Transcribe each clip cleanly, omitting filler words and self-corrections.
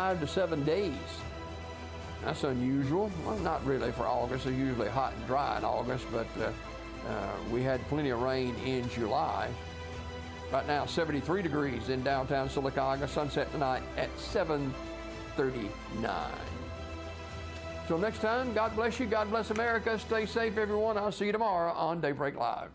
5 to 7 days. That's unusual. Well, not really for August. It's usually hot and dry in August, but we had plenty of rain in July. Right now, 73 degrees in downtown Sylacauga. Sunset tonight at 7:39. Till next time, God bless you. God bless America. Stay safe, everyone. I'll see you tomorrow on Daybreak Live.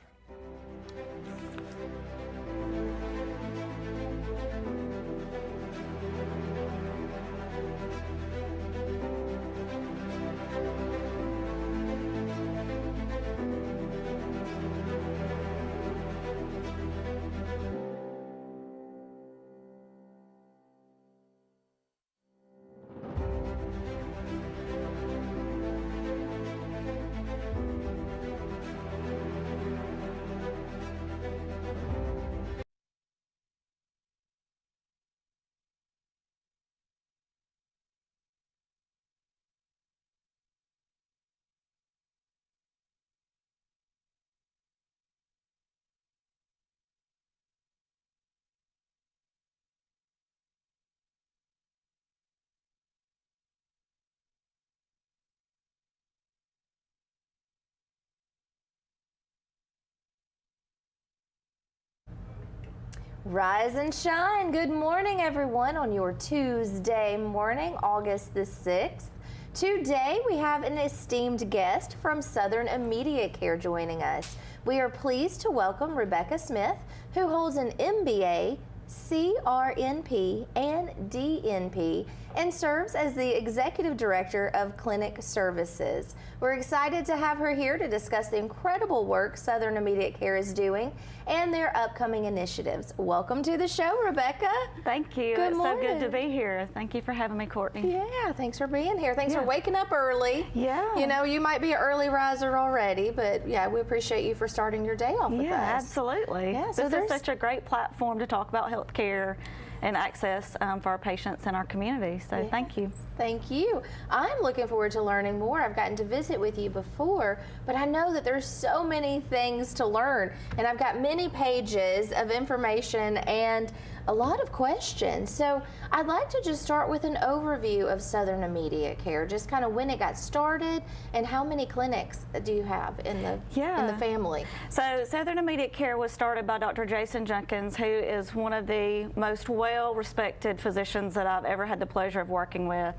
Rise and shine. Good morning, everyone, on your Tuesday morning, August the 6th. Today, we have an esteemed guest from Southern Immediate Care joining us. We are pleased to welcome Rebecca Smith, who holds an MBA, CRNP, and DNP, and serves as the Executive Director of Clinic Services. We're excited to have her here to discuss the incredible work Southern Immediate Care is doing and their upcoming initiatives. Welcome to the show, Rebecca. Thank you. Good it's morning. so good to be here. Thank you for having me, Courtney. Yeah, thanks for being here. Thanks for waking up early. Yeah. You know, you might be an early riser already, but yeah, we appreciate you for starting your day off with us. Yeah, absolutely. Yeah, so this is such a great platform to talk about health care and access for our patients in our community. So thank you. Thank you. I'm looking forward to learning more. I've gotten to visit with you before, but I know that there's so many things to learn, and I've got many pages of information and a lot of questions. So I'd like to just start with an overview of Southern Immediate Care, just kind of when it got started and how many clinics do you have in the family? So Southern Immediate Care was started by Dr. Jason Jenkins, who is one of the most well-respected physicians that I've ever had the pleasure of working with.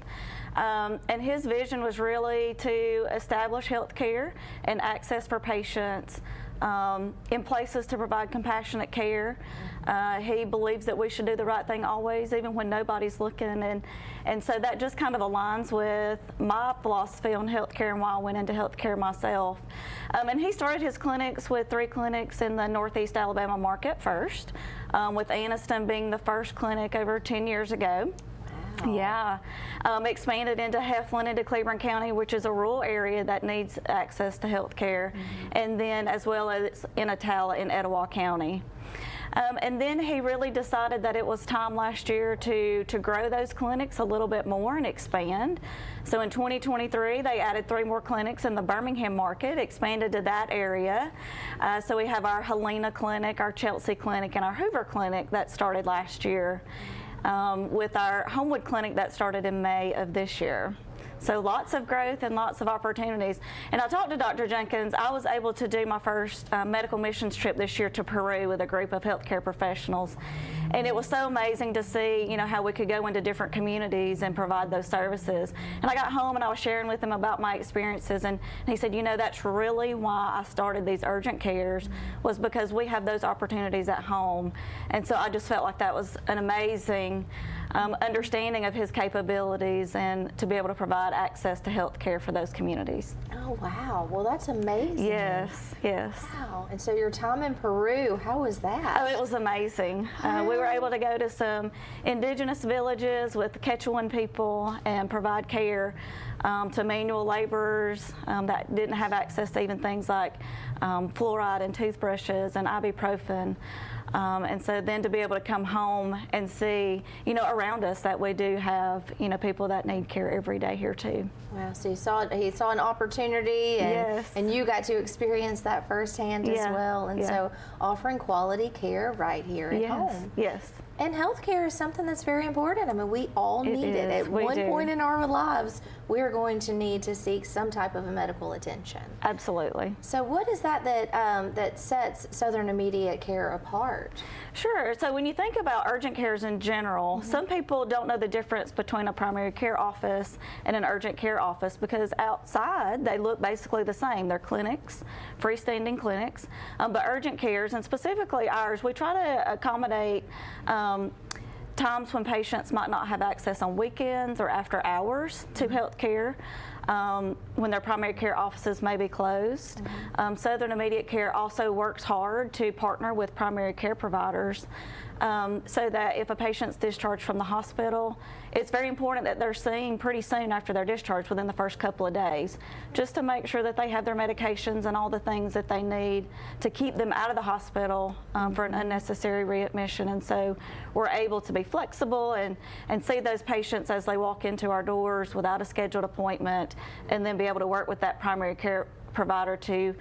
And his vision was really to establish health care and access for patients in places to provide compassionate care. He believes that we should do the right thing always, even when nobody's looking, and so that just kind of aligns with my philosophy on healthcare and why I went into healthcare myself. And he started his clinics with 3 clinics in the Northeast Alabama market first, with Anniston being the first clinic over 10 years ago. Yeah, expanded into Heflin, into Cleveland County, which is a rural area that needs access to health care, and then as well as in Attala in Etowah County. And then he really decided that it was time last year to grow those clinics a little bit more and expand. So in 2023, they added 3 more clinics in the Birmingham market, expanded to that area. So we have our Helena Clinic, our Chelsea Clinic, and our Hoover Clinic that started last year. With our Homewood Clinic that started in May of this year. So lots of growth and lots of opportunities. And I talked to Dr. Jenkins. I was able to do my first medical missions trip this year to Peru with a group of healthcare professionals. And it was so amazing to see, you know, how we could go into different communities and provide those services. And I got home and I was sharing with him about my experiences, and he said, you know, that's really why I started these urgent cares, was because we have those opportunities at home. And so I just felt like that was an amazing understanding of his capabilities and to be able to provide access to health care for those communities. Oh, wow. Well, that's amazing. Yes, yes. Wow. And so your time in Peru, how was that? Oh, it was amazing. We were able to go to some indigenous villages with Quechuan people and provide care to manual laborers that didn't have access to even things like fluoride and toothbrushes and ibuprofen. And so then to be able to come home and see, you know, around us that we do have, you know, people that need care every day here too. Wow, so he saw an opportunity, and, and you got to experience that firsthand as well. And so offering quality care right here at home. Yes. And healthcare is something that's very important. I mean, we all need it. At one point in our lives, we're going to need to seek some type of medical attention. Absolutely. So what is that that sets Southern Immediate Care apart? Sure. So when you think about urgent cares in general, some people don't know the difference between a primary care office and an urgent care office because outside they look basically the same. They're clinics, freestanding clinics, but urgent cares, and specifically ours, we try to accommodate times when patients might not have access on weekends or after hours to health care, when their primary care offices may be closed. Southern Immediate Care also works hard to partner with primary care providers so that if a patient's discharged from the hospital, it's very important that they're seen pretty soon after their discharge, within the first couple of days, just to make sure that they have their medications and all the things that they need to keep them out of the hospital for an unnecessary readmission. And so we're able to be flexible and see those patients as they walk into our doors without a scheduled appointment, and then be able to work with that primary care provider to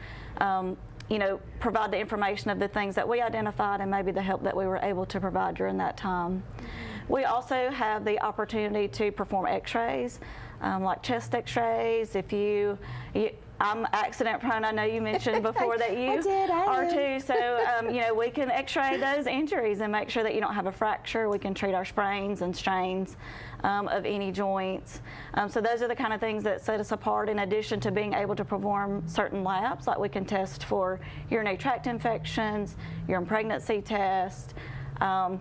provide the information of the things that we identified and maybe the help that we were able to provide during that time. We also have the opportunity to perform x-rays, like chest x-rays. I'm accident prone. I know you mentioned before that you are too. So, we can x-ray those injuries and make sure that you don't have a fracture. We can treat our sprains and strains of any joints. So those are the kind of things that set us apart, in addition to being able to perform certain labs, like we can test for urinary tract infections, urine pregnancy test.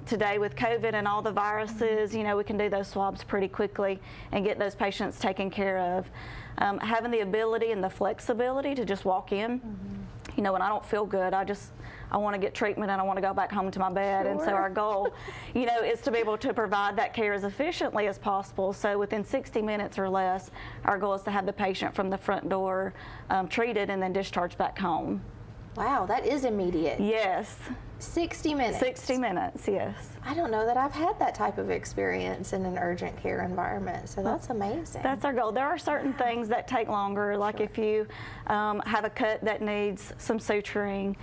Today with COVID and all the viruses, we can do those swabs pretty quickly and get those patients taken care of. Having the ability and the flexibility to just walk in, when I don't feel good, I want to get treatment and I want to go back home to my bed. And so our goal, is to be able to provide that care as efficiently as possible. So within 60 minutes or less, our goal is to have the patient from the front door treated and then discharged back home. Wow, that is immediate. Yes. 60 minutes. 60 minutes, yes. I don't know that I've had that type of experience in an urgent care environment, so that's amazing. That's our goal. There are certain things that take longer, like if you have a cut that needs some suturing,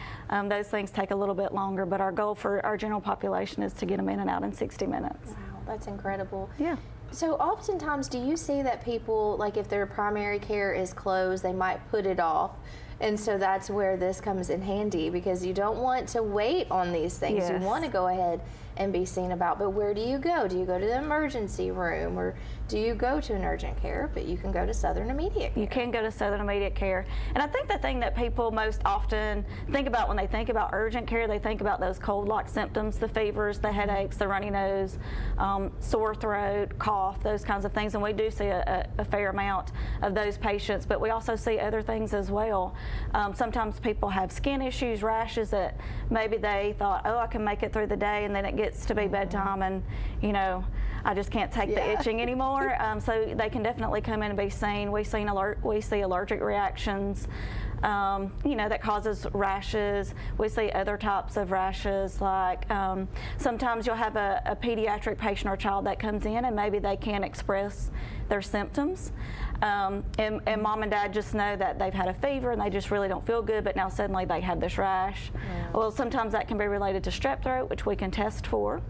those things take a little bit longer, but our goal for our general population is to get them in and out in 60 minutes. Wow, that's incredible. Yeah. So oftentimes, do you see that people, like if their primary care is closed, they might put it off? And so that's where this comes in handy, because you don't want to wait on these things. Yes. You want to go ahead and be seen about. But where do you go? Do you go to the emergency room, or do you go to an urgent care? But you can go to Southern Immediate Care. You can go to Southern Immediate Care. And I think the thing that people most often think about when they think about urgent care, they think about those cold-like symptoms, the fevers, the headaches, the runny nose, sore throat, cough, those kinds of things. And we do see a fair amount of those patients, but we also see other things as well. Sometimes people have skin issues, rashes that maybe they thought, I can make it through the day, and then it gets to be bedtime and, I just can't take the itching anymore. So they can definitely come in and be seen. We see allergic reactions, that causes rashes. We see other types of rashes, like sometimes you'll have a pediatric patient or child that comes in and maybe they can't express their symptoms. And mom and dad just know that they've had a fever and they just really don't feel good, but now suddenly they have this rash. Yeah. Well, sometimes that can be related to strep throat, which we can test for.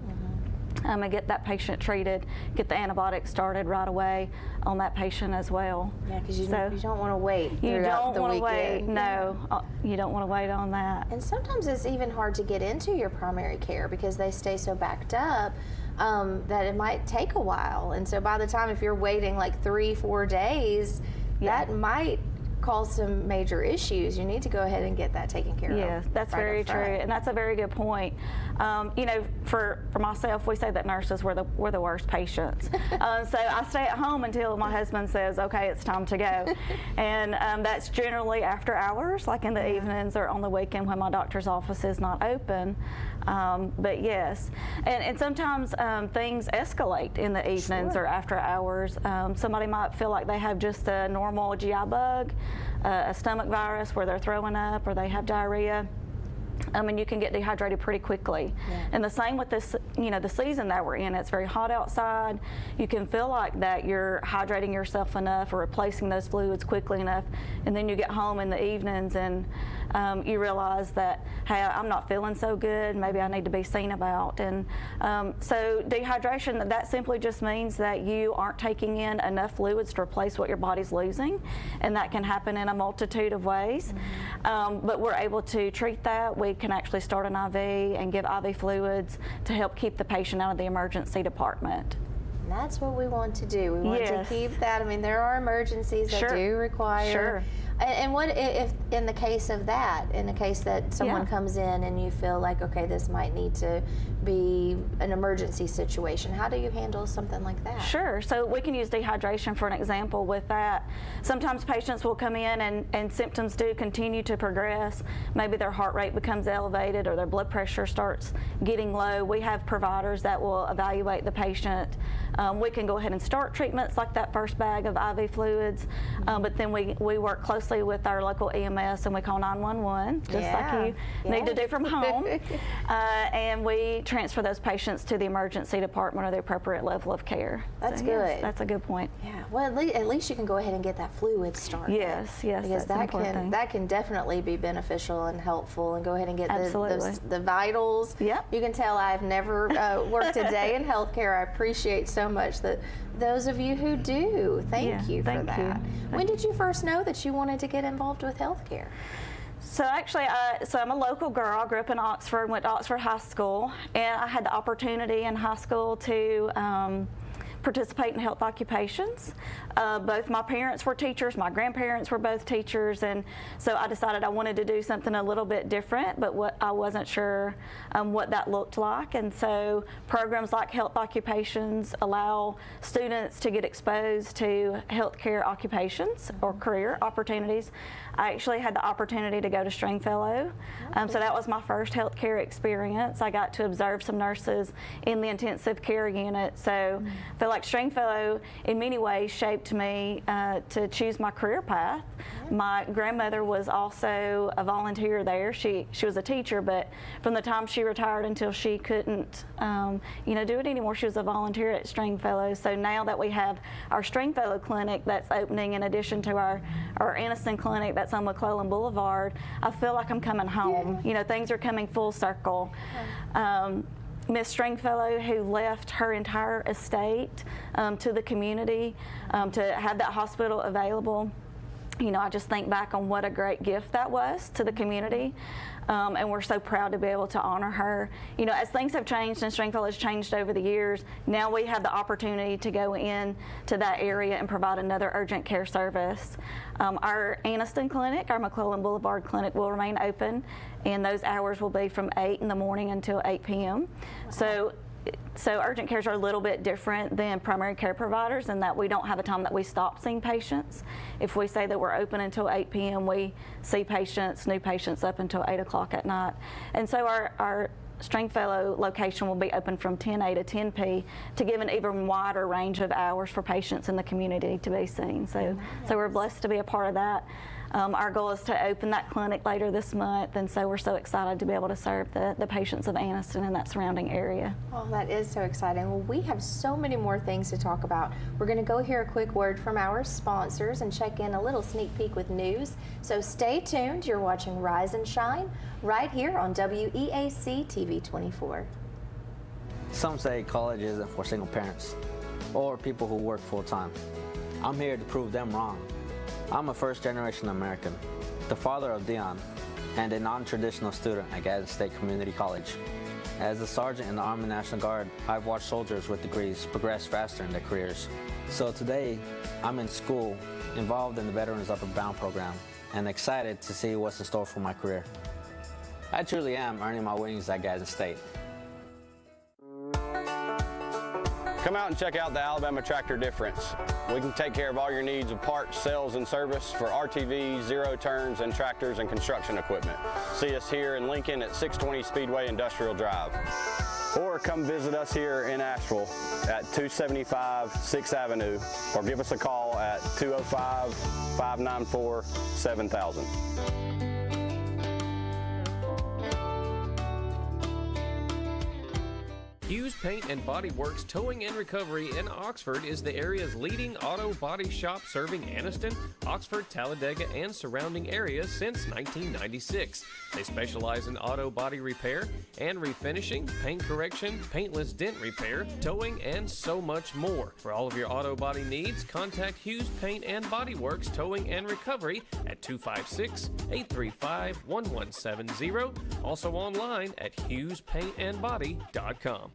And get that patient treated, get the antibiotics started right away on that patient as well. Yeah, because you don't want to wait. You don't want to wait. No, you don't want to wait on that. And sometimes it's even hard to get into your primary care because they stay so backed up that it might take a while. And so by the time, if you're waiting like 3-4 days, that might cause some major issues. You need to go ahead and get that taken care of. Yes, that's very true, and that's a very good point. For myself, we say that nurses were the worst patients. So I stay at home until my husband says, okay, it's time to go. And that's generally after hours, like in the evenings or on the weekend when my doctor's office is not open. But yes, and sometimes things escalate in the evenings or after hours. Somebody might feel like they have just a normal GI bug, a stomach virus where they're throwing up, or they have diarrhea. And you can get dehydrated pretty quickly. Yeah. And the same with this, the season that we're in. It's very hot outside. You can feel like that you're hydrating yourself enough or replacing those fluids quickly enough, and then you get home in the evenings and you realize that, hey, I'm not feeling so good, maybe I need to be seen about. And so dehydration, that simply just means that you aren't taking in enough fluids to replace what your body's losing, and that can happen in a multitude of ways. But we're able to treat that. We can actually start an IV and give IV fluids to help keep the patient out of the emergency department. And that's what we want to do. We want to keep that. I mean, there are emergencies that do require. And what if, in the case of that, in the case that someone comes in and you feel like, okay, this might need to be an emergency situation, how do you handle something like that? Sure. So we can use dehydration for an example with that. Sometimes patients will come in and symptoms do continue to progress. Maybe their heart rate becomes elevated or their blood pressure starts getting low. We have providers that will evaluate the patient. We can go ahead and start treatments like that first bag of IV fluids, but then we work closely with our local EMS and we call 911, just like you need to do from home. And we transfer those patients to the emergency department or the appropriate level of care. That's so, good. Yes, that's a good point. Yeah. Well, at least you can go ahead and get that fluid started. Yes, because that can definitely be beneficial and helpful. And go ahead and get the vitals. Yep. You can tell I've never worked a day in healthcare. I appreciate so much that those of you who do. Thank you for that. When did you first know that you wanted to get involved with healthcare? So actually, so I'm a local girl. I grew up in Oxford, went to Oxford High School, and I had the opportunity in high school to participate in health occupations. Both my parents were teachers, my grandparents were both teachers, and so I decided I wanted to do something a little bit different, but I wasn't sure what that looked like. And so programs like health occupations allow students to get exposed to healthcare occupations or career opportunities. I actually had the opportunity to go to Stringfellow, so that was my first healthcare experience. I got to observe some nurses in the intensive care unit, so I feel like Stringfellow in many ways shaped me to choose my career path. My grandmother was also a volunteer there. She was a teacher, but from the time she retired until she couldn't do it anymore, she was a volunteer at Stringfellow. So now that we have our Stringfellow clinic that's opening in addition to our Anniston clinic that's on McClellan Boulevard, I feel like I'm coming home. You know, things are coming full circle. Miss Stringfellow, who left her entire estate to the community to have that hospital available, you know, I just think back on what a great gift that was to the community. And we're so proud to be able to honor her. You know, as things have changed and Stringfellow has changed over the years, now we have the opportunity to go in to that area and provide another urgent care service. Our Anniston clinic, our McClellan Boulevard clinic, will remain open, and those hours will be from 8 in the morning until 8 p.m. So urgent cares are a little bit different than primary care providers in that we don't have a time that we stop seeing patients. If we say that we're open until 8 p.m., we see patients, new patients, up until 8 o'clock at night. And so our Stringfellow location will be open from 10 a to 10 p to give an even wider range of hours for patients in the community to be seen. So we're blessed to be a part of that. Our goal is to open that clinic later this month, and so we're so excited to be able to serve the patients of Anniston and that surrounding area. Oh, that is so exciting. Well, we have so many more things to talk about. We're going to go hear a quick word from our sponsors and check in a little sneak peek with news. So stay tuned. You're watching Rise and Shine right here on WEAC TV 24. Some say college isn't for single parents or people who work full-time. I'm here to prove them wrong. I'm a first-generation American, the father of Dion, and a non-traditional student at Gadsden State Community College. As a sergeant in the Army National Guard, I've watched soldiers with degrees progress faster in their careers. So today, I'm in school, involved in the Veterans Upward Bound program, and excited to see what's in store for my career. I truly am earning my wings at Gadsden State. Come out and check out the Alabama Tractor Difference. We can take care of all your needs of parts, sales, and service for RTVs, zero turns, and tractors and construction equipment. See us here in Lincoln at 620 Speedway Industrial Drive. Or come visit us here in Asheville at 275 6th Avenue, or give us a call at 205-594-7000. Hughes Paint and Body Works Towing and Recovery in Oxford is the area's leading auto body shop serving Anniston, Oxford, Talladega, and surrounding areas since 1996. They specialize in auto body repair and refinishing, paint correction, paintless dent repair, towing, and so much more. For all of your auto body needs, contact Hughes Paint and Body Works Towing and Recovery at 256-835-1170. Also online at HughesPaintandBody.com.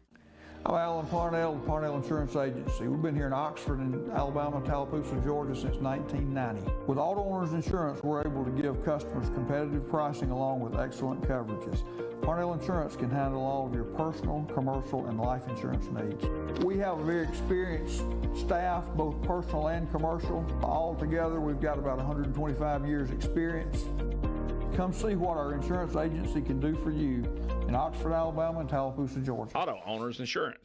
I'm Alan Parnell, the Parnell Insurance Agency. We've been here in Oxford and Alabama, Tallapoosa, Georgia since 1990. With Auto Owners Insurance, we're able to give customers competitive pricing along with excellent coverages. Parnell Insurance can handle all of your personal, commercial, and life insurance needs. We have a very experienced staff, both personal and commercial. All together, we've got about 125 years experience. Come see what our insurance agency can do for you in Oxford, Alabama, and Tallapoosa, Georgia. Auto Owners Insurance.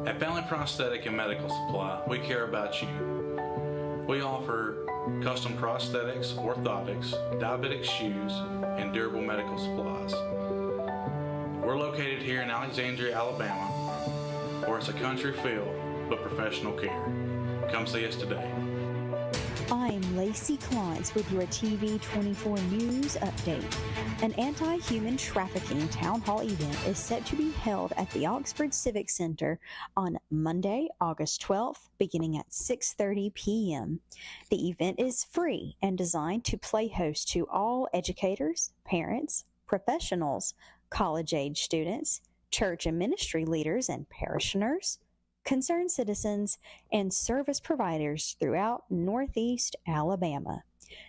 At Bentley Prosthetic and Medical Supply, we care about you. We offer custom prosthetics, orthotics, diabetic shoes, and durable medical supplies. We're located here in Alexandria, Alabama, where it's a country feel but professional care. Come see us today. I'm Lacey Klontz with your TV 24 News Update. An anti-human trafficking town hall event is set to be held at the Oxford Civic Center on Monday, August 12th, beginning at 6:30 p.m. The event is free and designed to play host to all educators, parents, professionals, college-age students, church and ministry leaders and parishioners, concerned citizens, and service providers throughout Northeast Alabama.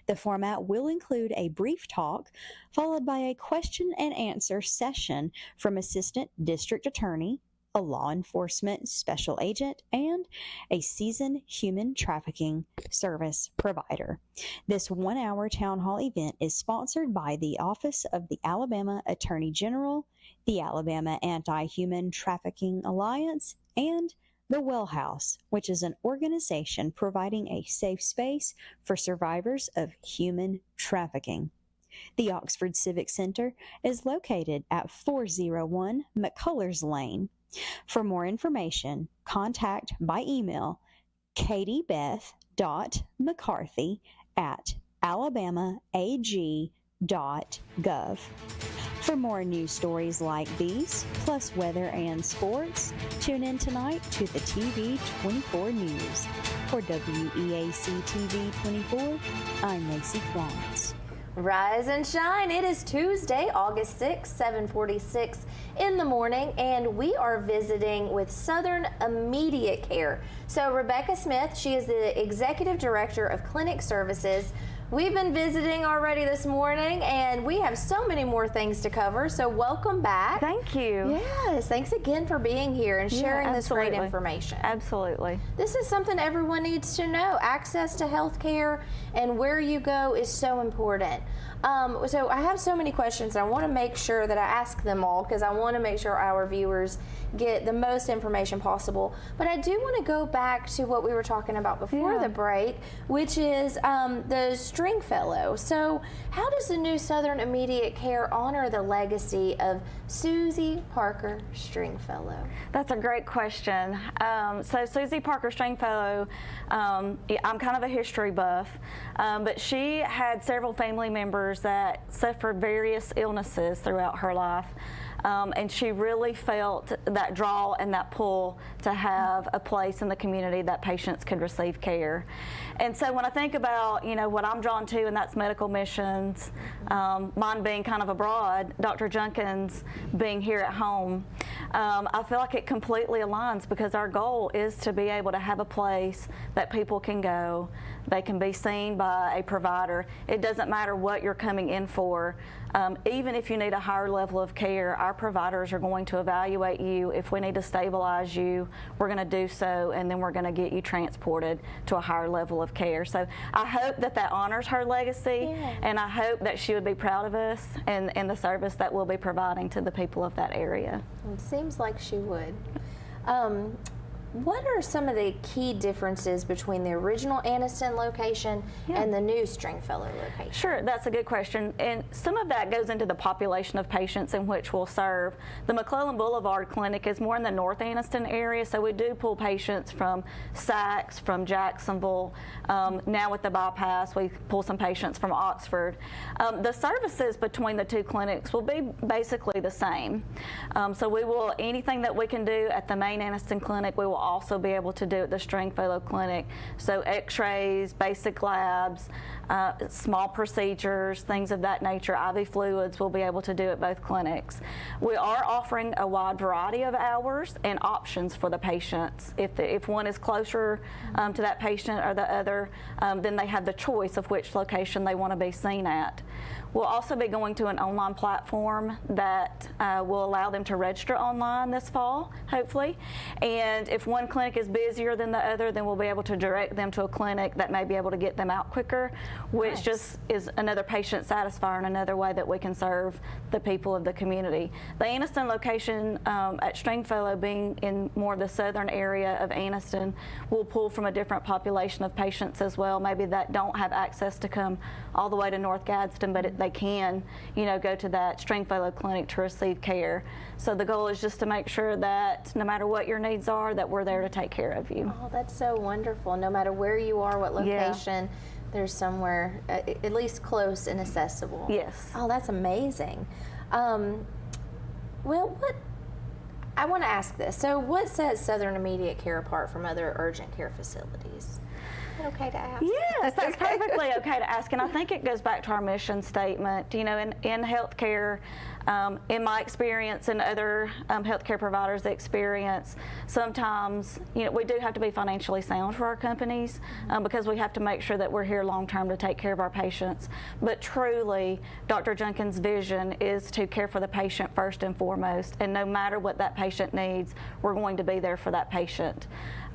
The format will include a brief talk, followed by a question and answer session from Assistant District Attorney, a law enforcement special agent, and a seasoned human trafficking service provider. This one-hour town hall event is sponsored by the Office of the Alabama Attorney General, the Alabama Anti-Human Trafficking Alliance, and the Well House, which is an organization providing a safe space for survivors of human trafficking. The Oxford Civic Center is located at 401 McCullers Lane. For more information, contact by email katiebeth.mccarthy@alabamaag.gov. For more news stories like these, plus weather and sports, tune in tonight to the TV 24 News. For WEAC TV 24, I'm Lacey Klontz. Rise and shine. It is Tuesday, August 6th, 7:46 in the morning, and we are visiting with Southern Immediate Care. So Rebecca Smith, she is the Executive Director of Clinic Services. We've been visiting already this morning, and we have so many more things to cover, so welcome back. Thank you. Yes, thanks again for being here and sharing this great information. Absolutely. This is something everyone needs to know. Access to health care and where you go is so important. So I have so many questions, and I want to make sure that I ask them all because I want to make sure our viewers get the most information possible. But I do want to go back to what we were talking about before the break, which is the Stringfellow. So how does the new Southern Immediate Care honor the legacy of Susie Parker Stringfellow? That's a great question. So Susie Parker Stringfellow, I'm kind of a history buff, but she had several family members that suffered various illnesses throughout her life. And she really felt that draw and that pull to have a place in the community that patients could receive care. And so when I think about, what I'm drawn to, and that's medical missions, mine being kind of abroad, Dr. Junkins being here at home, I feel like it completely aligns because our goal is to be able to have a place that people can go. They can be seen by a provider. It doesn't matter what you're coming in for. Even if you need a higher level of care, our providers are going to evaluate you. If we need to stabilize you, we're going to do so, and then we're going to get you transported to a higher level of care. So I hope that honors her legacy, and I hope that she would be proud of us and the service that we'll be providing to the people of that area. It seems like she would. what are some of the key differences between the original Anniston location and the new Stringfellow location? Sure, that's a good question. And some of that goes into the population of patients in which we'll serve. The McClellan Boulevard Clinic is more in the North Anniston area, so we do pull patients from Sachs, from Jacksonville. Now with the bypass, we pull some patients from Oxford. The services between the two clinics will be basically the same. So we will, anything that we can do at the main Anniston clinic, we will also be able to do at the Stringfellow clinic. So x-rays, basic labs, small procedures, things of that nature, IV fluids, we'll be able to do at both clinics. We are offering a wide variety of hours and options for the patients. If one is closer to that patient or the other, then they have the choice of which location they want to be seen at. We'll also be going to an online platform that will allow them to register online this fall, hopefully. And if one clinic is busier than the other, then we'll be able to direct them to a clinic that may be able to get them out quicker, which just is another patient satisfier and another way that we can serve the people of the community. The Anniston location at Stringfellow, being in more of the southern area of Anniston, will pull from a different population of patients as well, maybe that don't have access to come all the way to North Gadsden, but they can, go to that Stringfellow clinic to receive care. So the goal is just to make sure that no matter what your needs are, that we're there to take care of you. Oh, that's so wonderful. No matter where you are, what location, there's somewhere at least close and accessible. Yes. Oh, that's amazing. Well, I want to ask this. So what sets Southern Immediate Care apart from other urgent care facilities? Is it okay to ask? Yes, that's perfectly okay to ask. And I think it goes back to our mission statement. In healthcare, in my experience and other healthcare providers' experience, sometimes we do have to be financially sound for our companies because we have to make sure that we're here long term to take care of our patients. But truly, Dr. Jenkins' vision is to care for the patient first and foremost, and no matter what that patient needs, we're going to be there for that patient.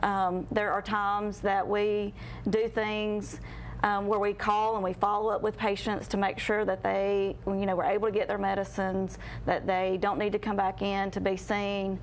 There are times that we do things where we call and we follow up with patients to make sure that they, were able to get their medicines, that they don't need to come back in to be seen.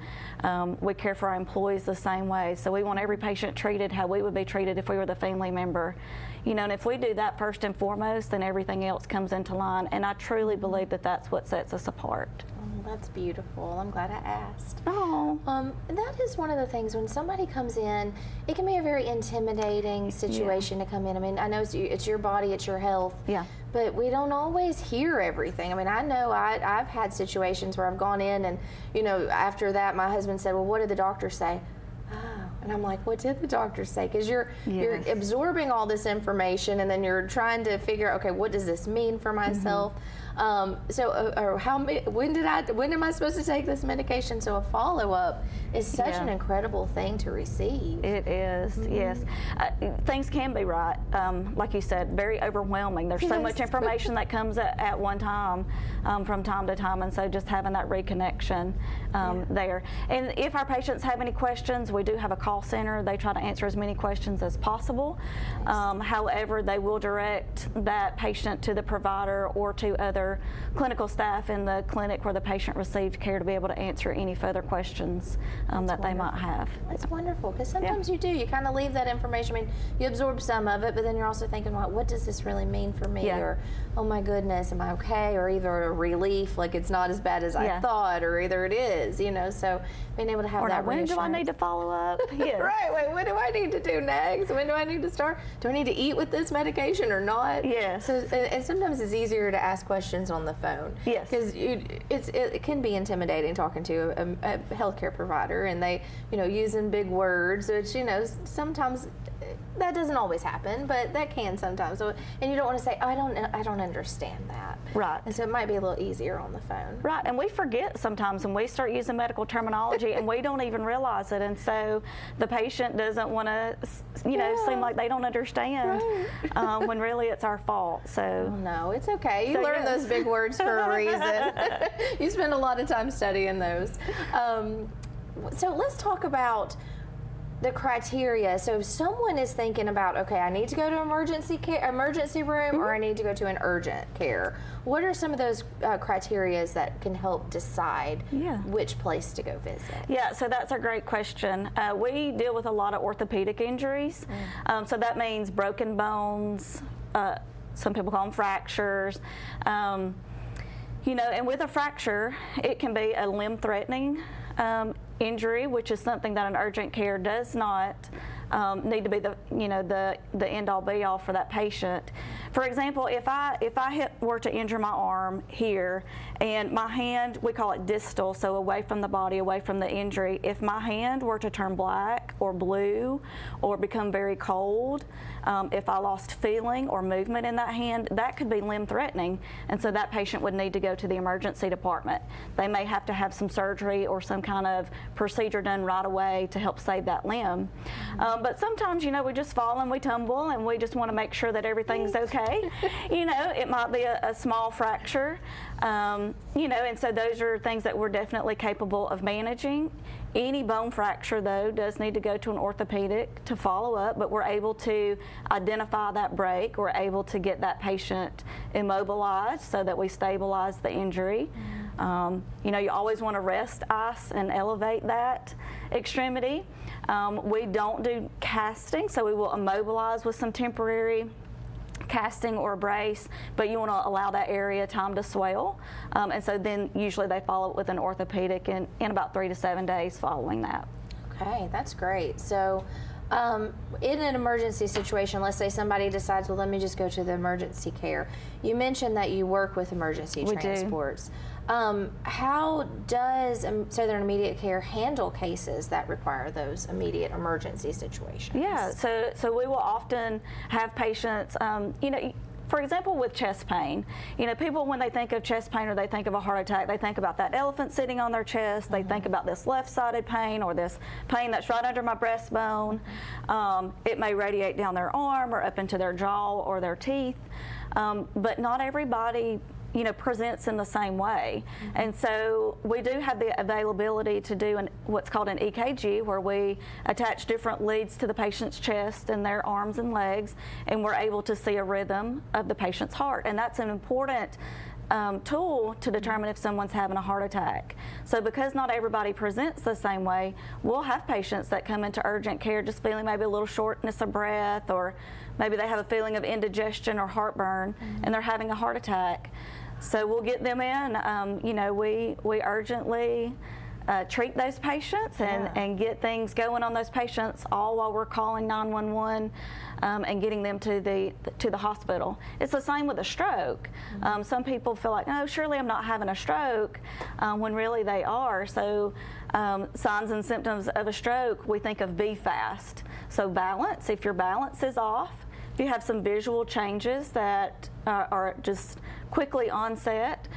We care for our employees the same way. So we want every patient treated how we would be treated if we were the family member. And if we do that first and foremost, then everything else comes into line. And I truly believe that that's what sets us apart. That's beautiful. I'm glad I asked. Oh. That is one of the things when somebody comes in, it can be a very intimidating situation to come in. I mean, I know it's your body, it's your health. Yeah. But we don't always hear everything. I mean, I know I've had situations where I've gone in and, after that, my husband said, well, what did the doctor say? And I'm like, what did the doctor say? Because you're absorbing all this information, and then you're trying to figure out, okay, what does this mean for myself? When am I supposed to take this medication? So a follow-up is such an incredible thing to receive. It is, yes. Things can be right, like you said, very overwhelming. There's so much information that comes at one time, from time to time, and so just having that reconnection there. And if our patients have any questions, we do have a call center. They try to answer as many questions as possible. However, they will direct that patient to the provider or to other clinical staff in the clinic where the patient received care to be able to answer any further questions that they might have. That's wonderful, because sometimes you kind of leave that information. I mean, you absorb some of it, but then you're also thinking, well, what does this really mean for me? Or, oh my goodness, am I okay? Or either a relief, like it's not as bad as I thought, or either it is, so being able to have that when do I need to follow up? Right, wait, what do I need to do next? When do I need to start? Do I need to eat with this medication or not? Yes. So, and sometimes it's easier to ask questions on the phone. Yes. Because it can be intimidating talking to a healthcare provider, and they, using big words, which, sometimes that doesn't always happen, but that can sometimes. So, and you don't want to say, I don't understand that. Right. And so it might be a little easier on the phone. Right, and we forget sometimes when we start using medical terminology and we don't even realize it, and so the patient doesn't want to, seem like they don't understand when really it's our fault. So no, it's okay. You learn those big words for a reason. You spend a lot of time studying those. So let's talk about the criteria. So if someone is thinking about, okay, I need to go to emergency room, or I need to go to an urgent care, what are some of those criteria that can help decide which place to go visit? Yeah, so that's a great question. We deal with a lot of orthopedic injuries. So that means broken bones, some people call them fractures. You know, and with a fracture, it can be a limb-threatening injury, which is something that an urgent care does not need to be the end-all be-all for that patient. For example, if I were to injure my arm here, and my hand, we call it distal, so away from the body, away from the injury, if my hand were to turn black or blue or become very cold, if I lost feeling or movement in that hand, that could be limb-threatening, and so that patient would need to go to the emergency department. They may have to have some surgery or some kind of procedure done right away to help save that limb. But sometimes, you know, we just fall and we tumble, and we just want to make sure that everything's okay. You know, it might be a small fracture, you know, and so those are things that we're definitely capable of managing. Any bone fracture, though, does need to go to an orthopedic to follow up, but we're able to identify that break. We're able to get that patient immobilized so that we stabilize the injury. You know, you always want to rest, ice, and elevate that extremity. We don't do casting, so we will immobilize with some temporary casting or brace, but you want to allow that area time to swell, and so then usually they follow it with an orthopedic in about 3 to 7 days following that. Okay, that's great. So in an emergency situation, let's say somebody decides, well, let me just go to the emergency care. You mentioned that you work with emergency transports. How does Southern Immediate Care handle cases that require those immediate emergency situations? Yeah, so we will often have patients, you know, for example, with chest pain, you know, people, when they think of chest pain or they think of a heart attack, they think about that elephant sitting on their chest. They think about this left-sided pain or this pain that's right under my breastbone. It may radiate down their arm or up into their jaw or their teeth, but not everybody, you know, presents in the same way. And so we do have the availability to do what's called an EKG, where we attach different leads to the patient's chest and their arms and legs, and we're able to see a rhythm of the patient's heart. And that's an important tool to determine if someone's having a heart attack. So because not everybody presents the same way, we'll have patients that come into urgent care just feeling maybe a little shortness of breath, or maybe they have a feeling of indigestion or heartburn, and they're having a heart attack. So we'll get them in. You know, we urgently treat those patients and get things going on those patients, all while we're calling 911 and getting them to the hospital. It's the same with a stroke. Some people feel like, oh, surely I'm not having a stroke, when really they are. So signs and symptoms of a stroke, we think of be fast. So balance, if your balance is off, if you have some visual changes that are just quickly onset,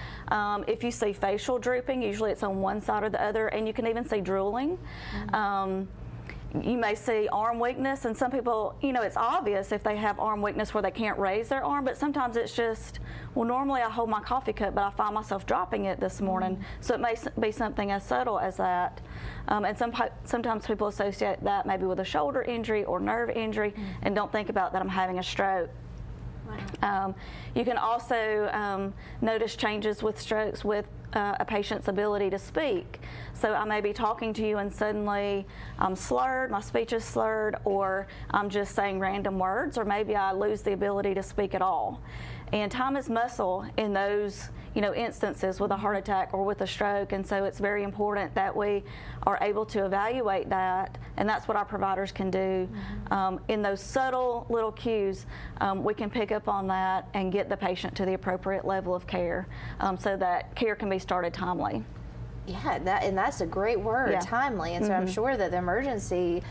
if you see facial drooping, usually it's on one side or the other, and you can even see drooling. You may see arm weakness, and some people, you know, it's obvious if they have arm weakness where they can't raise their arm, but sometimes it's just, well, normally I hold my coffee cup, but I find myself dropping it this morning. So it may be something as subtle as that. And sometimes people associate that maybe with a shoulder injury or nerve injury and don't think about that I'm having a stroke. You can also notice changes with strokes with a patient's ability to speak. So I may be talking to you and suddenly I'm slurred, my speech is slurred, or I'm just saying random words, or maybe I lose the ability to speak at all. And time is muscle in those, you know, instances with a heart attack or with a stroke, and so it's very important that we are able to evaluate that, and that's what our providers can do. In those subtle little cues, we can pick up on that and get the patient to the appropriate level of care, so that care can be started timely. Yeah, that's a great word, timely. And so I'm sure that the emergency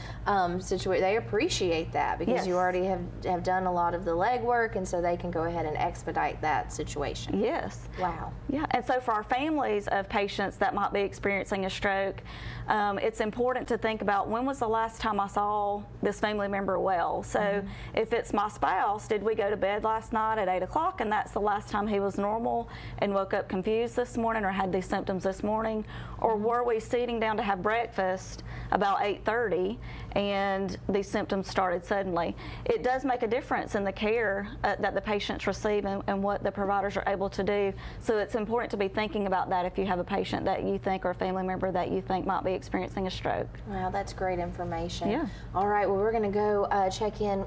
situation, they appreciate that, because you already have done a lot of the legwork, and so they can go ahead and expedite that situation. Yes. Wow. Yeah, and so for our families of patients that might be experiencing a stroke, it's important to think about, when was the last time I saw this family member well? So if it's my spouse, did we go to bed last night at 8 o'clock and that's the last time he was normal and woke up confused this morning or had these symptoms this morning? or were we sitting down to have breakfast about 8:30 and these symptoms started suddenly? It does make a difference in the care that the patients receive and what the providers are able to do. So it's important to be thinking about that if you have a patient that you think or a family member that you think might be experiencing a stroke. Wow, that's great information. Yeah. All right, well, we're going to go check in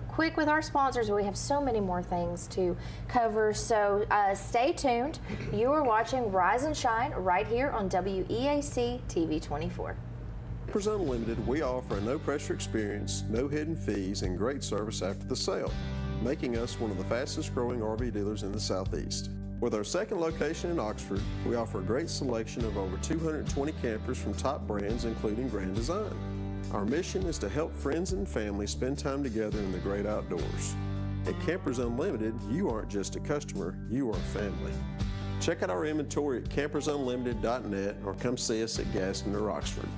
quick with our sponsors. We have so many more things to cover, so stay tuned. You are watching Rise and Shine right here on WEAC TV 24. Campers Unlimited, we offer a no-pressure experience, no hidden fees, and great service after the sale, making us one of the fastest-growing RV dealers in the Southeast. With our second location in Oxford, we offer a great selection of over 220 campers from top brands, including Grand Design. Our mission is to help friends and family spend time together in the great outdoors. At Campers Unlimited, you aren't just a customer, you are family. Check out our inventory at campersunlimited.net or come see us at Gaston or Oxford.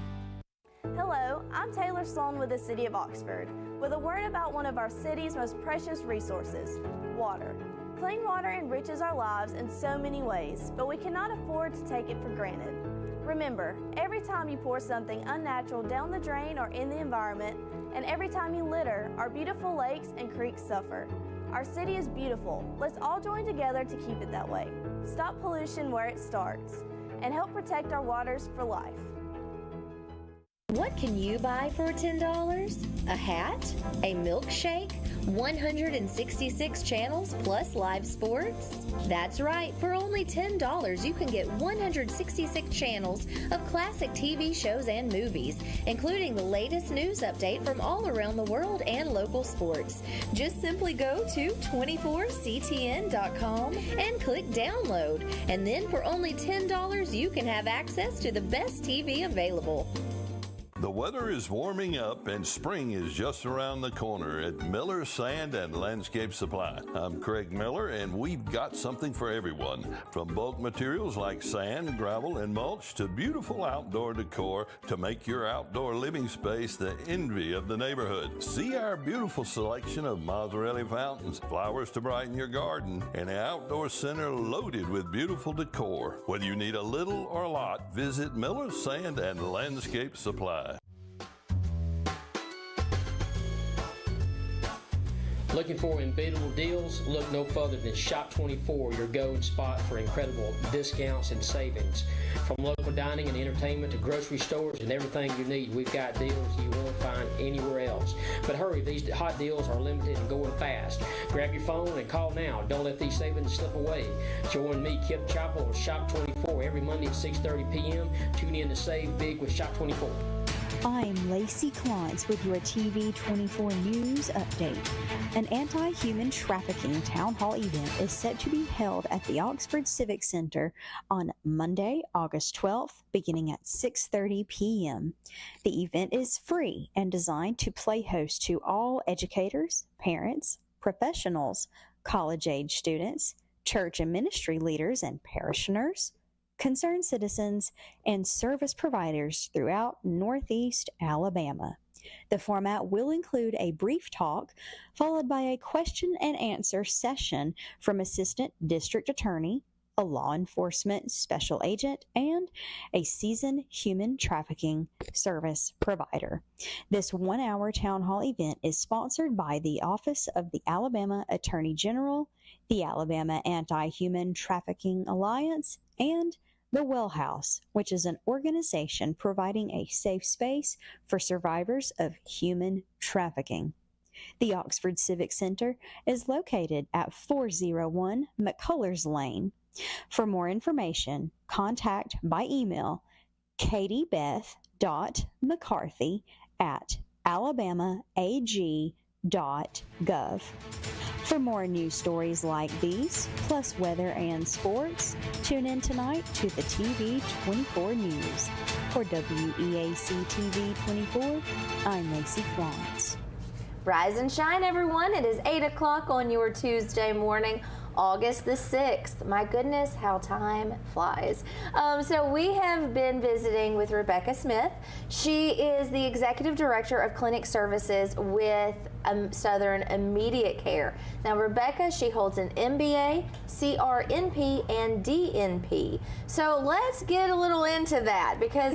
Hello, I'm Taylor Sloan with the City of Oxford, with a word about one of our city's most precious resources, water. Clean water enriches our lives in so many ways, but we cannot afford to take it for granted. Remember, every time you pour something unnatural down the drain or in the environment, and every time you litter, our beautiful lakes and creeks suffer. Our city is beautiful. Let's all join together to keep it that way. Stop pollution where it starts, and help protect our waters for life. What can you buy for $10? A hat? A milkshake? 166 channels plus live sports? That's right, for only $10 you can get 166 channels of classic TV shows and movies, including the latest news update from all around the world and local sports. Just simply go to 24ctn.com and click download, and then for only $10 you can have access to the best TV available. The weather is warming up and spring is just around the corner at Miller Sand and Landscape Supply. I'm Craig Miller, and we've got something for everyone. From bulk materials like sand, gravel, and mulch to beautiful outdoor decor to make your outdoor living space the envy of the neighborhood. See our beautiful selection of Mazzarelli fountains, flowers to brighten your garden, and an outdoor center loaded with beautiful decor. Whether you need a little or a lot, visit Miller Sand and Landscape Supply. Looking for unbeatable deals? Look no further than Shop 24, your go spot for incredible discounts and savings. From local dining and entertainment to grocery stores and everything you need, we've got deals you won't find anywhere else. But hurry, these hot deals are limited and going fast. Grab your phone and call now. Don't let these savings slip away. Join me, Kip Chappell, on Shop 24 every Monday at 6:30 p.m. Tune in to save big with Shop 24. I'm Lacey Klontz with your TV 24 News Update. An anti-human trafficking town hall event is set to be held at the Oxford Civic Center on Monday, August 12th, beginning at 6:30 p.m. The event is free and designed to play host to all educators, parents, professionals, college-age students, church and ministry leaders and parishioners, concerned citizens, and service providers throughout Northeast Alabama. The format will include a brief talk, followed by a question and answer session from Assistant District Attorney, a law enforcement special agent, and a seasoned human trafficking service provider. This one-hour town hall event is sponsored by the Office of the Alabama Attorney General, the Alabama Anti-Human Trafficking Alliance, and the Well House, which is an organization providing a safe space for survivors of human trafficking. The Oxford Civic Center is located at 401 McCullers Lane. For more information, contact by email katiebeth.mccarthy@alabamaag.gov. For more news stories like these, plus weather and sports, tune in tonight to the TV 24 News. For WEAC TV 24, I'm Lacey Klontz. Rise and shine, everyone. It is 8 o'clock on your Tuesday morning. August the 6th. My goodness, how time flies. So we have been visiting with Rebecca Smith. She is the Executive Director of Clinic Services with Southern Immediate Care. Now, Rebecca, she holds an MBA, CRNP, and DNP. So let's get a little into that, because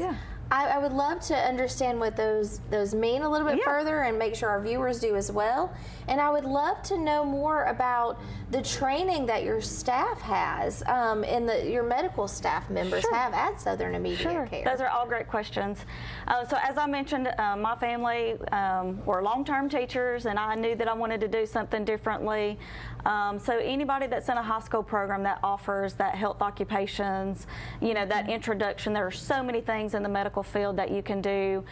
I would love to understand what those mean a little bit further, and make sure our viewers do as well. And I would love to know more about the training that your staff has, and your medical staff members have at Southern Immediate Care. Those are all great questions. So as I mentioned, my family were long-term teachers, and I knew that I wanted to do something differently. So anybody that's in a high school program that offers that health occupations, that introduction, there are so many things in the medical field that you can do.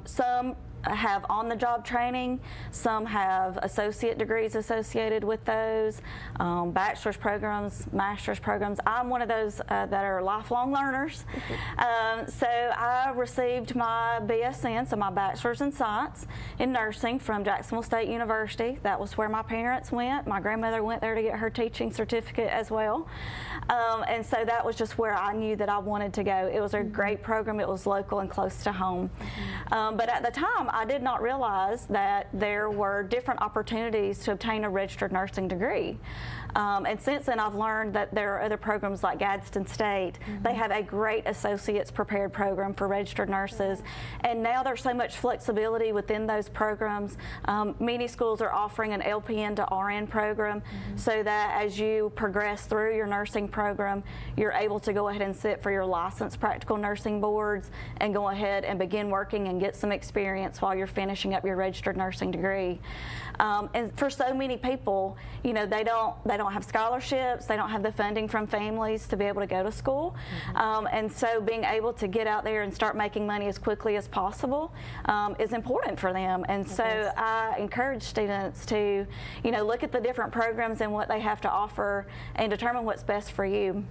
Some have on-the-job training, some have associate degrees associated with those, bachelor's programs, master's programs. I'm one of those that are lifelong learners. So I received my BSN, so my bachelor's in science in nursing, from Jacksonville State University. That was where my parents went. My grandmother went there to get her teaching certificate as well. And so that was just where I knew that I wanted to go. It was a great program. It was local and close to home. But at the time, I did not realize that there were different opportunities to obtain a registered nursing degree. And since then, I've learned that there are other programs like Anniston State. They have a great associates prepared program for registered nurses. And now there's so much flexibility within those programs. Many schools are offering an LPN to RN program, so that as you progress through your nursing program, you're able to go ahead and sit for your licensed practical nursing boards and go ahead and begin working and get some experience while you're finishing up your registered nursing degree. And for so many people, they don't have scholarships, they don't have the funding from families to be able to go to school. And so being able to get out there and start making money as quickly as possible is important for them. And so I encourage students to, look at the different programs and what they have to offer and determine what's best for you.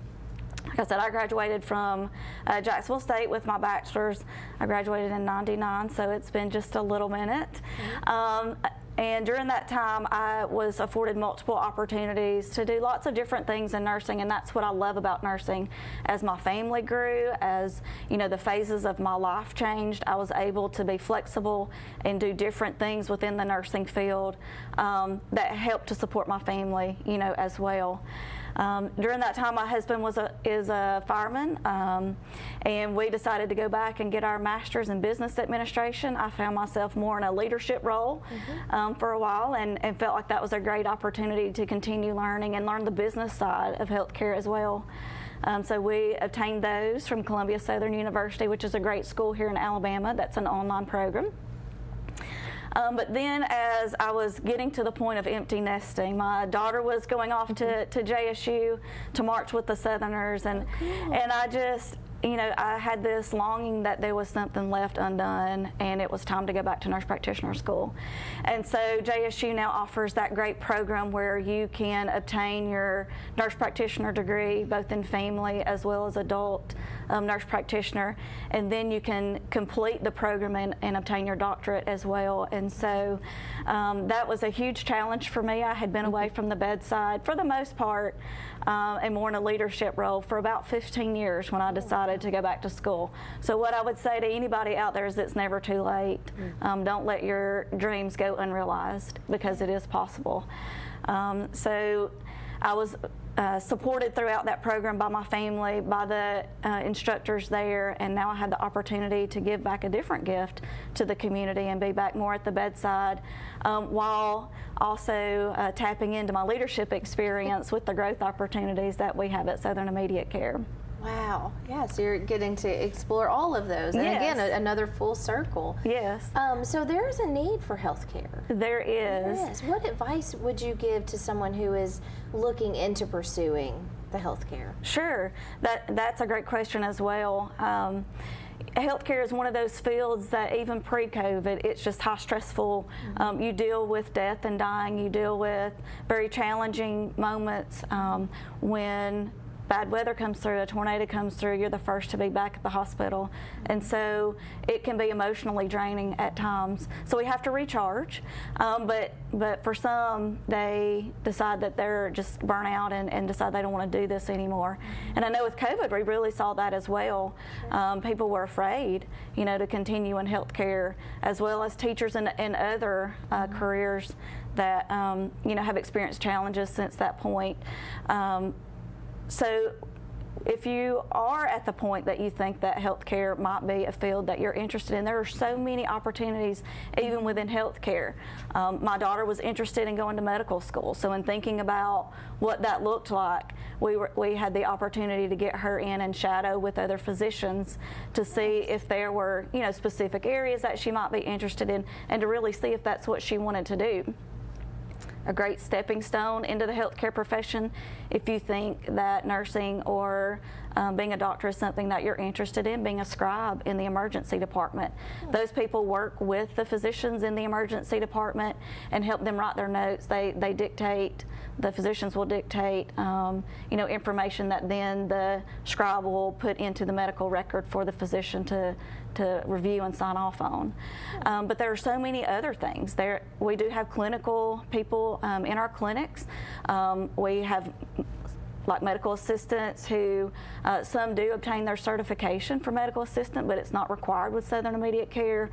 Like I said, I graduated from Jacksonville State with my bachelor's. I graduated in '99, so it's been just a little minute. And during that time, I was afforded multiple opportunities to do lots of different things in nursing, and that's what I love about nursing. As my family grew, as the phases of my life changed, I was able to be flexible and do different things within the nursing field that helped to support my family, as well. During that time, my husband is a fireman, and we decided to go back and get our master's in business administration. I found myself more in a leadership role for a while, and felt like that was a great opportunity to continue learning and learn the business side of healthcare as well. So we obtained those from Columbia Southern University, which is a great school here in Alabama. That's an online program. But then as I was getting to the point of empty nesting, my daughter was going off to JSU to march with the Southerners, and I just, I had this longing that there was something left undone, and it was time to go back to nurse practitioner school. And so JSU now offers that great program where you can obtain your nurse practitioner degree, both in family as well as adult nurse practitioner, and then you can complete the program and obtain your doctorate as well. And so that was a huge challenge for me. I had been away from the bedside for the most part, and more in a leadership role for about 15 years when I decided to go back to school. So what I would say to anybody out there is it's never too late. Don't let your dreams go unrealized, because it is possible. So I was supported throughout that program by my family, by the instructors there, and now I had the opportunity to give back a different gift to the community and be back more at the bedside, while also tapping into my leadership experience with the growth opportunities that we have at Southern Immediate Care. Wow. Yeah, so you're getting to explore all of those. And again, another full circle. Yes. So there is a need for health care. There is. Yes. What advice would you give to someone who is looking into pursuing the health care? Sure. That's a great question as well. Healthcare is one of those fields that even pre-COVID, it's just high stressful. You deal with death and dying. You deal with very challenging moments when bad weather comes through, a tornado comes through, you're the first to be back at the hospital. And so it can be emotionally draining at times. So we have to recharge. But for some, they decide that they're just burnt out and decide they don't want to do this anymore. And I know with COVID, we really saw that as well. People were afraid, to continue in healthcare, as well as teachers and other careers that, have experienced challenges since that point. So if you are at the point that you think that healthcare might be a field that you're interested in, there are so many opportunities even within healthcare. My daughter was interested in going to medical school, so in thinking about what that looked like, we had the opportunity to get her in and shadow with other physicians to see if there were specific areas that she might be interested in, and to really see if that's what she wanted to do. A great stepping stone into the healthcare profession if you think that nursing or being a doctor is something that you're interested in, being a scribe in the emergency department. Those people work with the physicians in the emergency department and help them write their notes. They dictate, the physicians will dictate information that then the scribe will put into the medical record for the physician to review and sign off on. But there are so many other things. We do have clinical people in our clinics. We have like medical assistants who, some do obtain their certification for medical assistant, but it's not required with Southern Immediate Care.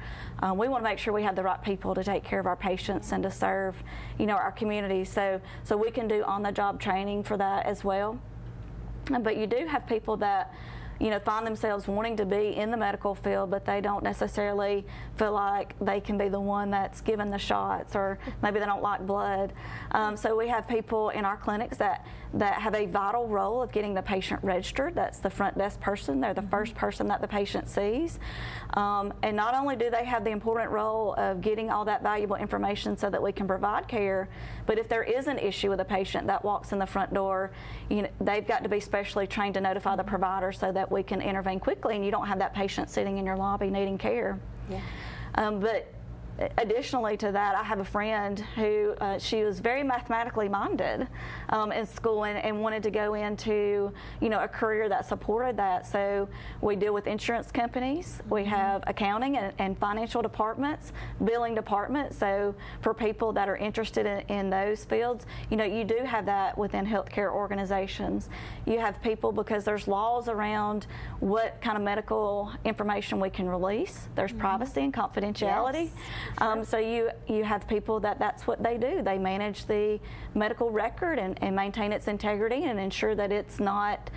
We want to make sure we have the right people to take care of our patients and to serve, our community. So we can do on-the-job training for that as well. But you do have people that find themselves wanting to be in the medical field, but they don't necessarily feel like they can be the one that's given the shots, or maybe they don't like blood. So we have people in our clinics that have a vital role of getting the patient registered. That's the front desk person. They're the first person that the patient sees. And not only do they have the important role of getting all that valuable information so that we can provide care, but if there is an issue with a patient that walks in the front door, they've got to be specially trained to notify the provider so that we can intervene quickly and you don't have that patient sitting in your lobby needing care. Yeah. But additionally to that, I have a friend who she was very mathematically minded in school and wanted to go into a career that supported that. So we deal with insurance companies. We have accounting and financial departments, billing departments. So for people that are interested in those fields, you do have that within healthcare organizations. You have people, because there's laws around what kind of medical information we can release. There's privacy and confidentiality. Yes. So you have people that's what they do. They manage the medical record and maintain its integrity and ensure that it's not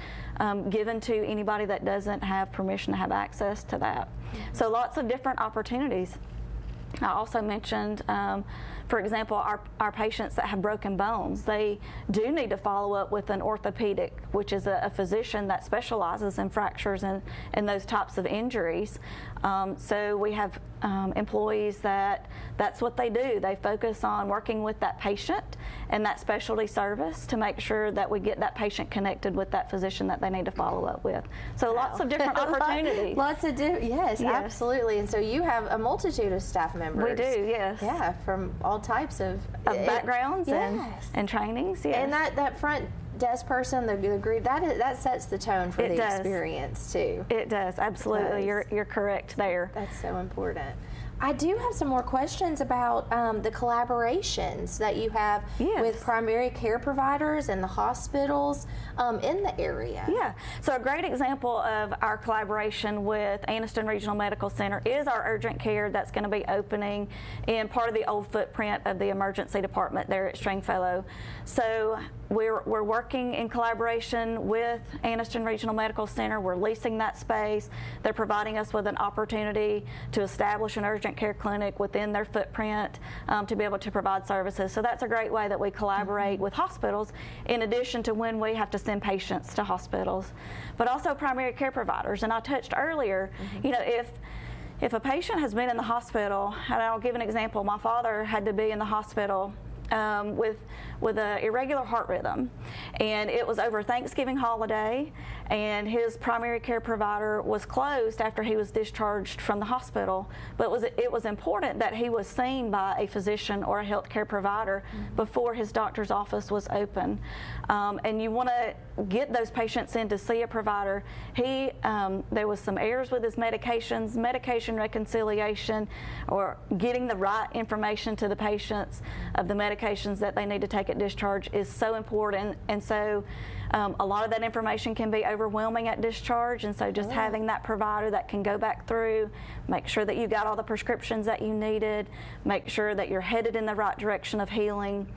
given to anybody that doesn't have permission to have access to that. So lots of different opportunities. I also mentioned, for example, our patients that have broken bones, they do need to follow up with an orthopedic, which is a physician that specializes in fractures and those types of injuries. So we have employees that's what they do. They focus on working with that patient and that specialty service to make sure that we get that patient connected with that physician that they need to follow up with. So lots of different opportunities. Lots of yes, absolutely. And so you have a multitude of staff members. We do, yes. Yeah, from all types of backgrounds and trainings. Yes. And that front desk person, the group, that sets the tone for the experience too. It does, absolutely. You're correct there. That's so important. I do have some more questions about the collaborations that you have with primary care providers and the hospitals in the area. Yeah, so a great example of our collaboration with Anniston Regional Medical Center is our urgent care that's going to be opening in part of the old footprint of the emergency department there at Stringfellow. So we're working in collaboration with Anniston Regional Medical Center. We're leasing that space. They're providing us with an opportunity to establish an urgent care clinic within their footprint to be able to provide services. So that's a great way that we collaborate with hospitals, in addition to when we have to send patients to hospitals, but also primary care providers. And I touched earlier, if a patient has been in the hospital, and I'll give an example. My father had to be in the hospital with with an irregular heart rhythm. And it was over Thanksgiving holiday, and his primary care provider was closed after he was discharged from the hospital. But it was important that he was seen by a physician or a healthcare provider before his doctor's office was open. And you want to get those patients in to see a provider. There was some errors with his medications, medication reconciliation, or getting the right information to the patients of the medications that they need to take at discharge is so important. And so a lot of that information can be overwhelming at discharge, and so just having that provider that can go back through, make sure that you got all the prescriptions that you needed, make sure that you're headed in the right direction of healing.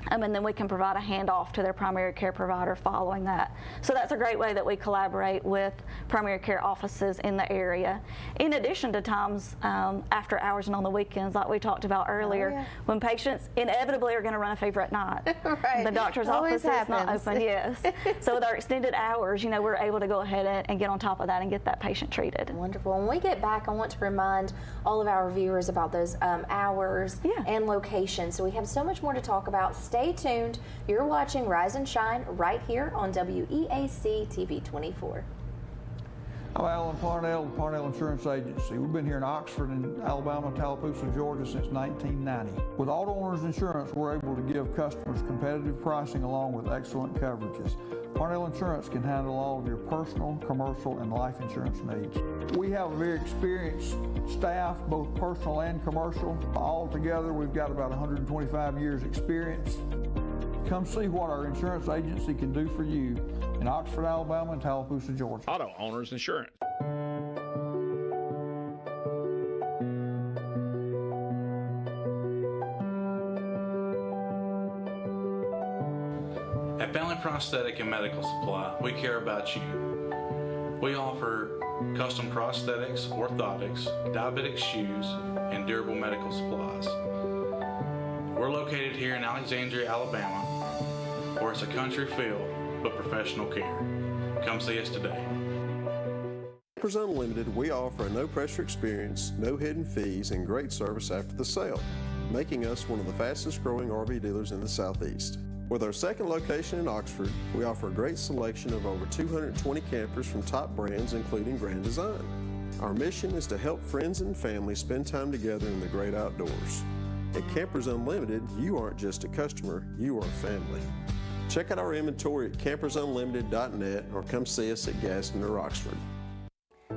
And then we can provide a handoff to their primary care provider following that. So that's a great way that we collaborate with primary care offices in the area. In addition to times after hours and on the weekends, like we talked about earlier, when patients inevitably are going to run a fever at night. Right. The doctor's office is not open, yes. So with our extended hours, we're able to go ahead and get on top of that and get that patient treated. Wonderful. When we get back, I want to remind all of our viewers about those hours and locations. So we have so much more to talk about. Stay tuned. You're watching Rise and Shine right here on WEAC TV 24. I'm Alan Parnell, the Parnell Insurance Agency. We've been here in Oxford and Alabama, Tallapoosa, Georgia since 1990. With Auto Owners Insurance, we're able to give customers competitive pricing along with excellent coverages. Parnell Insurance can handle all of your personal, commercial, and life insurance needs. We have a very experienced staff, both personal and commercial. All together, we've got about 125 years experience. Come see what our insurance agency can do for you in Oxford, Alabama, and Tallapoosa, Georgia. Auto Owners Insurance. At Family Prosthetic and Medical Supply, we care about you. We offer custom prosthetics, orthotics, diabetic shoes, and durable medical supplies. We're located here in Alexandria, Alabama, where it's a country feel but professional care. Come see us today. Campers Unlimited, we offer a no-pressure experience, no hidden fees, and great service after the sale, making us one of the fastest-growing RV dealers in the Southeast. With our second location in Oxford, we offer a great selection of over 220 campers from top brands, including Grand Design. Our mission is to help friends and family spend time together in the great outdoors. At Campers Unlimited, you aren't just a customer, you are family. Check out our inventory at campersunlimited.net or come see us at Gaston or Oxford.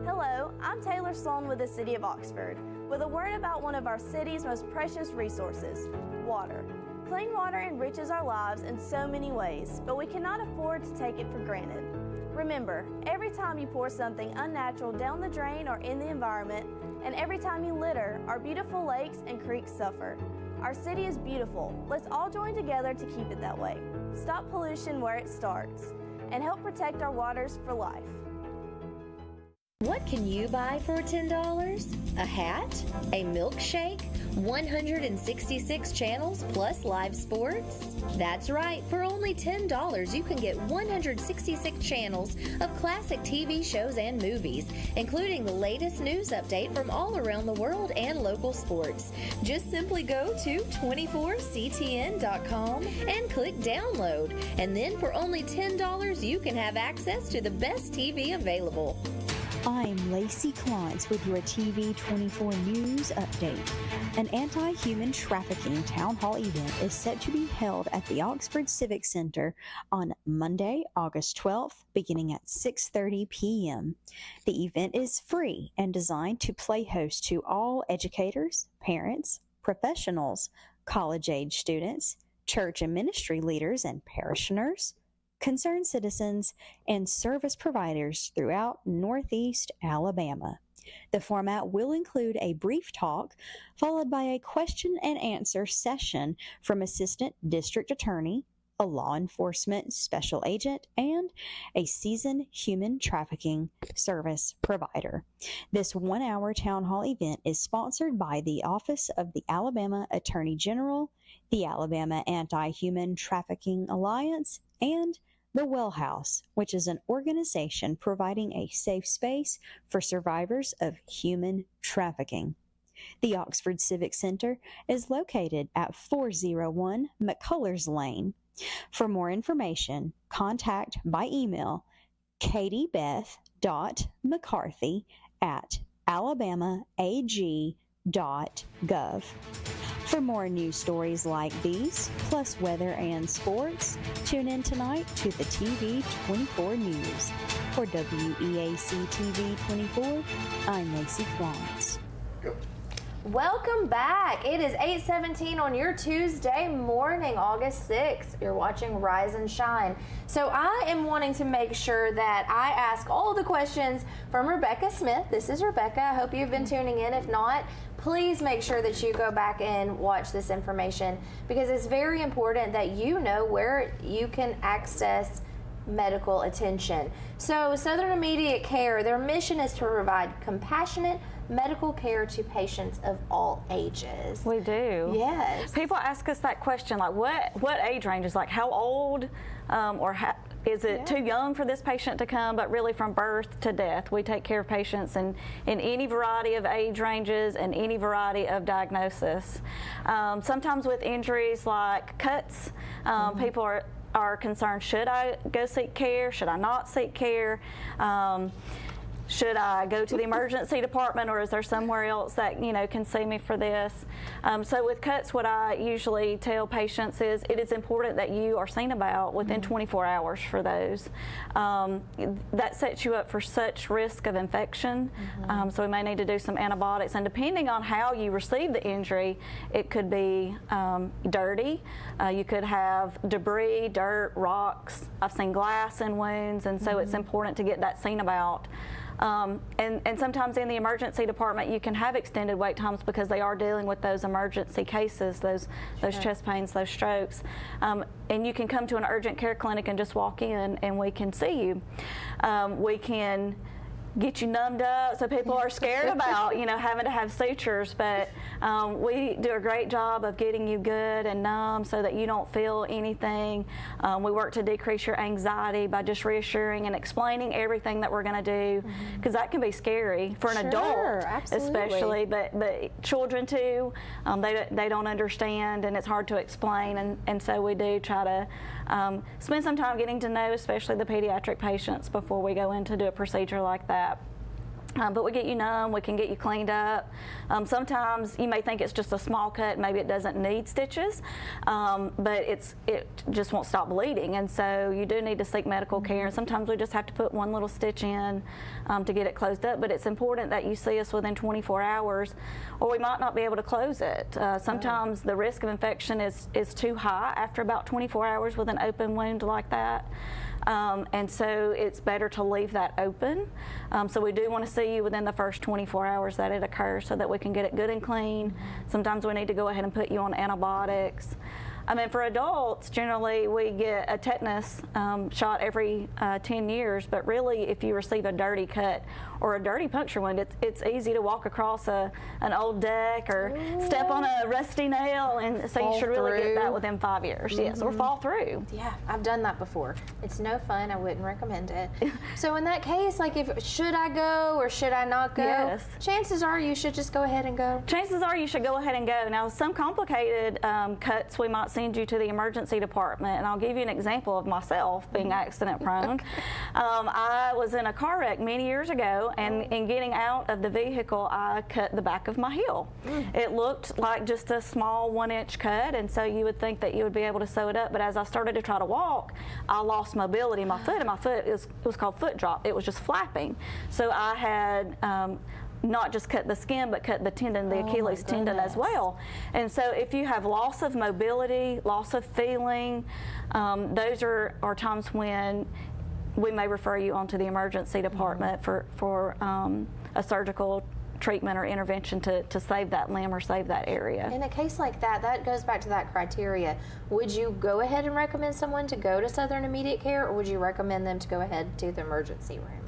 Hello, I'm Taylor Sloan with the City of Oxford, with a word about one of our city's most precious resources, water. Clean water enriches our lives in so many ways, but we cannot afford to take it for granted. Remember, every time you pour something unnatural down the drain or in the environment, and every time you litter, our beautiful lakes and creeks suffer. Our city is beautiful. Let's all join together to keep it that way. Stop pollution where it starts, and help protect our waters for life. What can you buy for $10? A hat? A milkshake? 166 channels plus live sports? That's right, for only $10 you can get 166 channels of classic TV shows and movies, including the latest news update from all around the world and local sports. Just simply go to 24ctn.com and click download, and then for only $10 you can have access to the best TV available. I'm Lacey Klontz with your TV 24 News Update. An anti-human trafficking town hall event is set to be held at the Oxford Civic Center on Monday, August 12th, beginning at 6:30 p.m. The event is free and designed to play host to all educators, parents, professionals, college-age students, church and ministry leaders and parishioners, concerned citizens, and service providers throughout Northeast Alabama. The format will include a brief talk, followed by a question and answer session from Assistant District Attorney, a law enforcement special agent, and a seasoned human trafficking service provider. This one-hour town hall event is sponsored by the Office of the Alabama Attorney General, the Alabama Anti-Human Trafficking Alliance, and the Well House, which is an organization providing a safe space for survivors of human trafficking. The Oxford Civic Center is located at 401 McCullers Lane. For more information, contact by email katiebeth.mccarthy@alabamaag.gov. For more news stories like these, plus weather and sports, tune in tonight to the TV 24 News. For WEAC TV 24, I'm Lacey Florence. Welcome back. It is 8:17 on your Tuesday morning, August 6th. You're watching Rise and Shine. So I am wanting to make sure that I ask all the questions from Rebecca Smith. This is Rebecca. I hope you've been tuning in. If not, please make sure that you go back and watch this information, because it's very important that you know where you can access medical attention. So Southern Immediate Care, their mission is to provide compassionate medical care to patients of all ages. We do. Yes. People ask us that question, like what age range is, like how old is it too young for this patient to come? But really from birth to death, we take care of patients in any variety of age ranges and any variety of diagnosis. Sometimes with injuries like cuts, people are concerned, should I go seek care? Should I not seek care? Should I go to the emergency department, or is there somewhere else that can see me for this? So with cuts, what I usually tell patients is it is important that you are seen about within 24 hours for those. That sets you up for such risk of infection. So we may need to do some antibiotics, and depending on how you receive the injury, it could be dirty. You could have debris, dirt, rocks. I've seen glass in wounds, and so it's important to get that seen about. And sometimes in the emergency department you can have extended wait times because they are dealing with those emergency cases, those chest pains, those strokes. And you can come to an urgent care clinic and just walk in and we can see you. We can get you numbed up, so people are scared about having to have sutures, but we do a great job of getting you good and numb so that you don't feel anything. We work to decrease your anxiety by just reassuring and explaining everything that we're going to do, because that can be scary for an adult, especially, but children too. They don't understand, and it's hard to explain, and so we do try to spend some time getting to know, especially the pediatric patients, before we go in to do a procedure like that. But we get you numb, we can get you cleaned up. Sometimes you may think it's just a small cut, maybe it doesn't need stitches, but it just won't stop bleeding, and so you do need to seek medical care. And sometimes we just have to put one little stitch in to get it closed up, but it's important that you see us within 24 hours or we might not be able to close it. Sometimes the risk of infection is too high after about 24 hours with an open wound like that. And so it's better to leave that open. So we do want to see you within the first 24 hours that it occurs so that we can get it good and clean. Sometimes we need to go ahead and put you on antibiotics. I mean, for adults, generally we get a tetanus shot every 10 years, but really if you receive a dirty cut or a dirty puncture wound, it's easy to walk across an old deck or step on a rusty nail, and so you should really get that within 5 years. Yes, or fall through. Yeah, I've done that before. It's no fun. I wouldn't recommend it. So in that case, like, should I go or should I not go? Yes. Chances are you should just go ahead and go. Chances are you should go ahead and go. Now, some complicated cuts, we might send you to the emergency department, and I'll give you an example of myself being accident prone. I was in a car wreck many years ago, and in getting out of the vehicle, I cut the back of my heel. It looked like just a small 1-inch cut, and so you would think that you would be able to sew it up, but as I started to try to walk, I lost mobility in my foot, and my foot it was called foot drop. It was just flapping. So I had not just cut the skin, but cut the tendon, the Achilles tendon as well. And so if you have loss of mobility, loss of feeling, those are times when we may refer you on to the emergency department for a surgical treatment or intervention to save that limb or save that area. In a case like that, that goes back to that criteria. Would you go ahead and recommend someone to go to Southern Immediate Care, or would you recommend them to go ahead to the emergency room?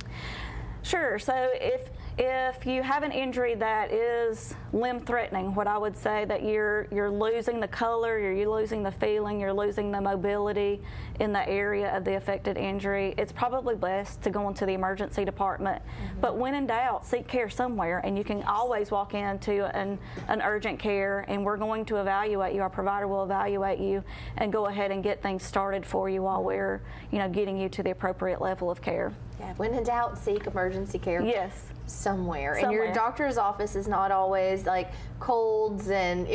Sure. So if you have an injury that is limb threatening, what I would say that you're losing the color, you're losing the feeling, you're losing the mobility in the area of the affected injury, it's probably best to go into the emergency department. But when in doubt, seek care somewhere, and you can always walk into an urgent care, and we're going to evaluate you. Our provider will evaluate you and go ahead and get things started for you while we're, getting you to the appropriate level of care. Yeah, when in doubt, seek emergency care. Yes. Somewhere. And your doctor's office is not always like colds and,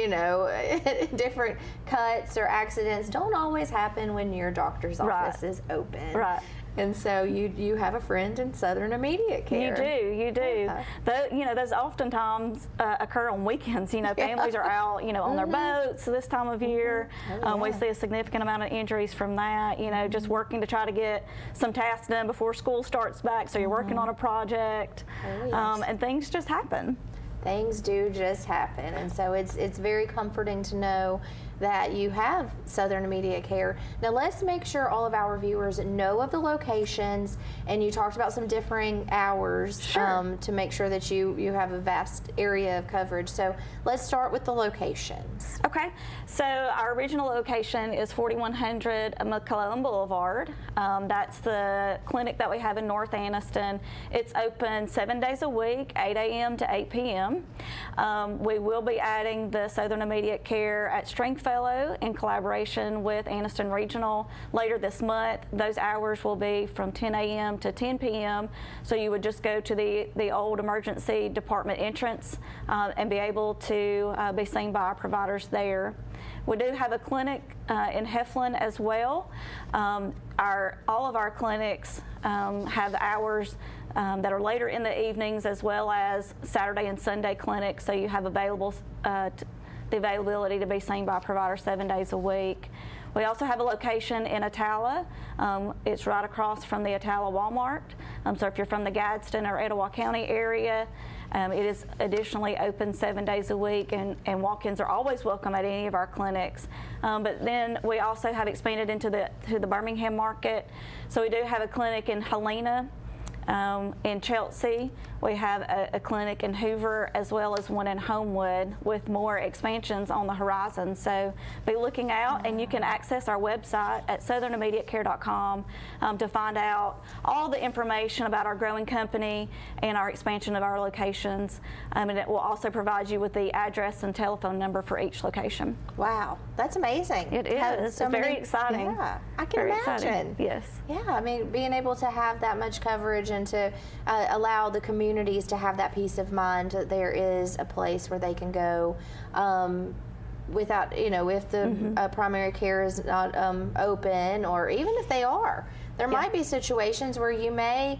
different cuts or accidents don't always happen when your doctor's office is open. Right. And so you have a friend in Southern Immediate Care. You do. Yeah. Those oftentimes occur on weekends. Families are out, on their boats this time of year. We see a significant amount of injuries from that. Just working to try to get some tasks done before school starts back. So you're working on a project, and things just happen. Things do just happen, and so it's very comforting to know that you have Southern Immediate Care. Now let's make sure all of our viewers know of the locations, and you talked about some differing hours to make sure that you have a vast area of coverage. So let's start with the locations. Okay, so our original location is 4100 McClellan Boulevard. That's the clinic that we have in North Anniston. It's open 7 days a week, 8 a.m. to 8 p.m. We will be adding the Southern Immediate Care at Stringfellow in collaboration with Anniston Regional later this month. Those hours will be from 10 a.m. to 10 p.m. So you would just go to the old emergency department entrance and be able to be seen by our providers there. We do have a clinic in Heflin as well. All of our clinics have hours that are later in the evenings, as well as Saturday and Sunday clinics, so you have the availability to be seen by a provider 7 days a week. We also have a location in Attala. It's right across from the Attala Walmart. So if you're from the Gadsden or Etowah County area, it is additionally open 7 days a week, and walk-ins are always welcome at any of our clinics. But then we also have expanded into the Birmingham market. So we do have a clinic in Helena, in Chelsea. We have a clinic in Hoover, as well as one in Homewood, with more expansions on the horizon. So be looking out, and you can access our website at southernimmediatecare.com to find out all the information about our growing company and our expansion of our locations. And it will also provide you with the address and telephone number for each location. Wow, that's amazing. It is. It's very exciting. Yeah, I can imagine. Exciting. Yes. Yeah, I mean, being able to have that much coverage and to allow the communities to have that peace of mind that there is a place where they can go without, if the primary care is not open, or even if they are. There might be situations where you may,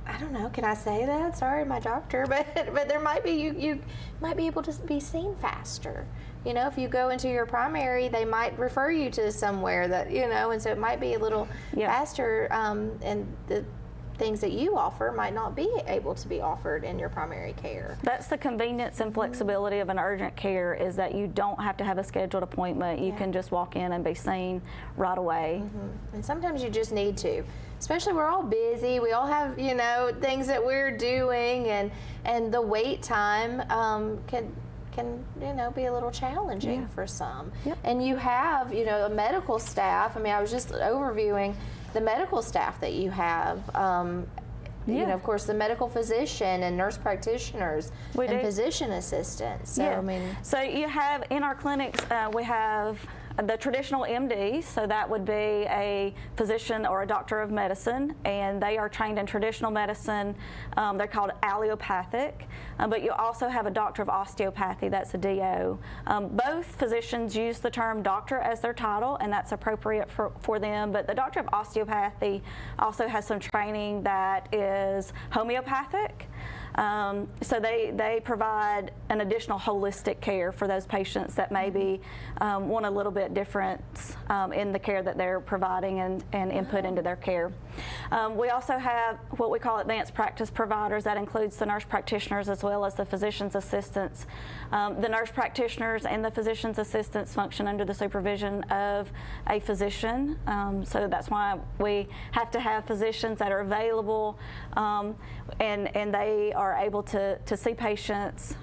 I don't know, can I say that? Sorry, my doctor, but there might be, you might be able to be seen faster. If you go into your primary, they might refer you to somewhere that, and so it might be a little faster, and the things that you offer might not be able to be offered in your primary care. That's the convenience and flexibility of an urgent care, is that you don't have to have a scheduled appointment. You can just walk in and be seen right away. And sometimes you just need to. Especially, we're all busy. We all have, things that we're doing, and the wait time can be a little challenging for some. And you have, a medical staff. I mean, I was just overviewing the medical staff that you have. Of course, the medical physician and nurse practitioners and physician assistants. So, so you have in our clinics, we have the traditional MD, so that would be a physician or a doctor of medicine, and they are trained in traditional medicine. They're called allopathic, but you also have a doctor of osteopathy, that's a DO. Both physicians use the term doctor as their title, and that's appropriate for them, but the doctor of osteopathy also has some training that is homeopathic. So they provide an additional holistic care for those patients that maybe want a little bit difference in the care that they're providing and input into their care. We also have what we call advanced practice providers. That includes the nurse practitioners as well as the physician's assistants. The nurse practitioners and the physician's assistants function under the supervision of a physician. So that's why we have to have physicians that are available and they are able to see patients.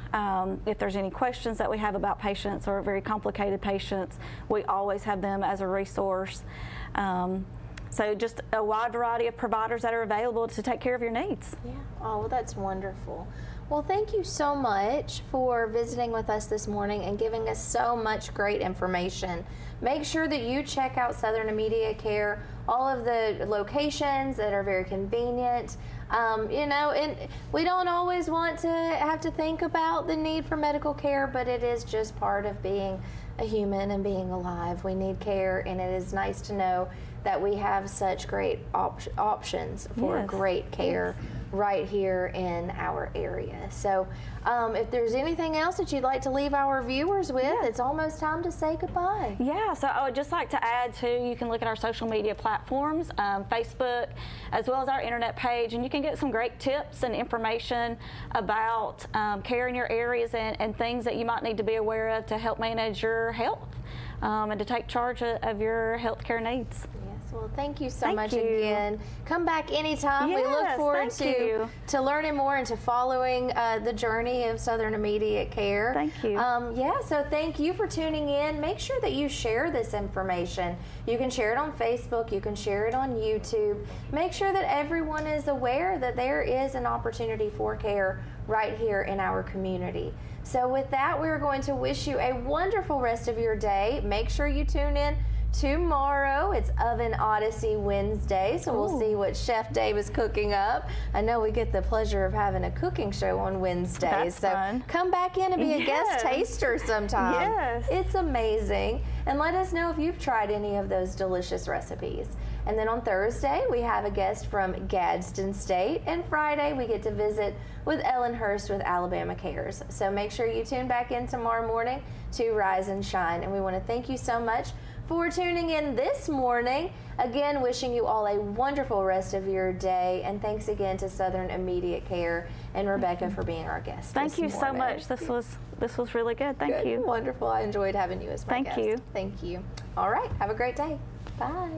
If there's any questions that we have about patients or very complicated patients, we always have them as a resource. So just a wide variety of providers that are available to take care of your needs. Yeah. Oh, well, that's wonderful. Well, thank you so much for visiting with us this morning and giving us so much great information. Make sure that you check out Southern Immediate Care, all of the locations that are very convenient. You know, and we don't always want to have to think about the need for medical care, but it is just part of being a human and being alive. We need care, and it is nice to know that we have such great options for great care right here in our area. So if there's anything else that you'd like to leave our viewers with, it's almost time to say goodbye. Yeah, so I would just like to add too, you can look at our social media platforms, Facebook, as well as our internet page, and you can get some great tips and information about care in your areas and things that you might need to be aware of to help manage your health and to take charge of your healthcare needs. Well, thank you so much again. Come back anytime. We look forward to learning more and to following the journey of Southern Immediate Care. Thank you. Yeah, so thank you for tuning in. Make sure that you share this information. You can share it on Facebook. You can share it on YouTube. Make sure that everyone is aware that there is an opportunity for care right here in our community. So with that, we're going to wish you a wonderful rest of your day. Make sure you tune in tomorrow. It's Oven Odyssey Wednesday, so we'll see what Chef Dave is cooking up. I know we get the pleasure of having a cooking show on Wednesdays, so fun. Come back in and be a guest taster sometime. Yes. It's amazing. And let us know if you've tried any of those delicious recipes. And then on Thursday, we have a guest from Gadsden State, and Friday we get to visit with Ellen Hurst with Alabama Cares. So make sure you tune back in tomorrow morning to Rise and Shine. And we want to thank you so much for tuning in this morning. Again, wishing you all a wonderful rest of your day, and thanks again to Southern Immediate Care and Rebecca for being our guest. Thank you so much. This was really good. Thank you. Wonderful. I enjoyed having you as my guest. Thank you. Thank you. All right. Have a great day. Bye.